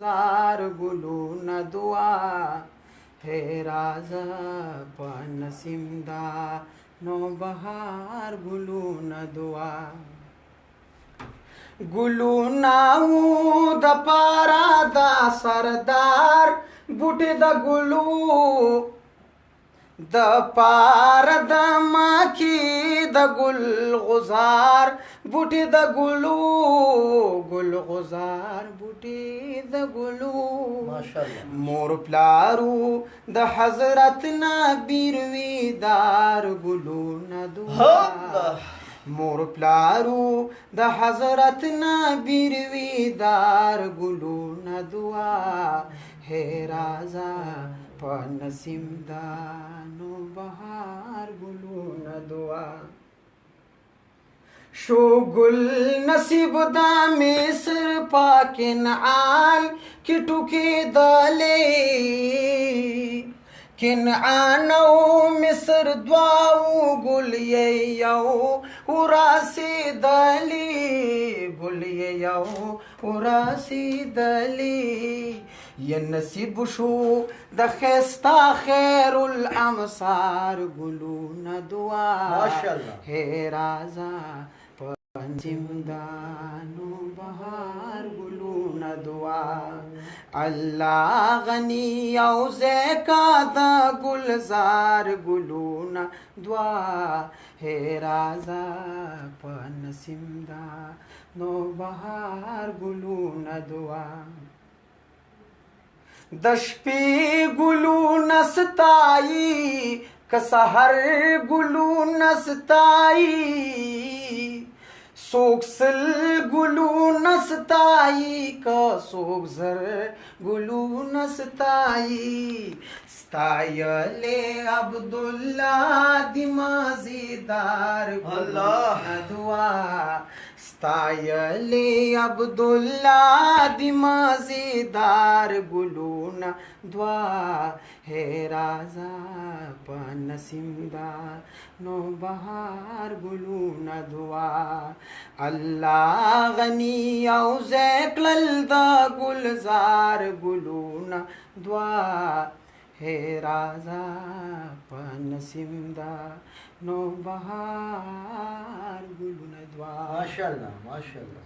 زار گلونه دعا ہے رازه په نسیم دا نو بهار ګلونه دعا ګلونه و د پارا دا سردار بوټي د ګلو د پار د ماکی د ګل غزار بوټي د ګلو ګل غزار بوټي د ګلو ماشاءالله مور پلارو د حضرت نبی رویدار ګلونه دعا مور پلارو د حضرت نبی رویدار ګلونه دعا ہے رازه په نسیم دا نو بهار ګلونه دعا شو گل نصیب دا مصر پاکنعان کی ټوکی دلې کنعان او مصر دواو گل یو وراسی دلی گل یو وراسی دلی یا نصیب شو د خستا خیر الامصار گلونه دعا ہے رازه پنجمدانو بهار گلونه دعا الله غنی او زکا د گلزار گلونه دعا ہے رازه په نسیم دا نو بهار گلونه دعا د شپې ګلونه ستایي که سحر ګلونه ستایي څوک سل ګلونه ستایي که څوک زر ګلونه ستایي ستایلې عبدالله د مازیدار ګلونه دعا ستایلې عبدالله د مازیدار ګلونه دعا ہے رازه په نسیم دا نو بهار ګلونه دعا الله غنی او زکلل دا گلزار گلونه دعا ہے رازه په نسیم دا نو بهار ګلونه دعا ماشاءالله ماشاءالله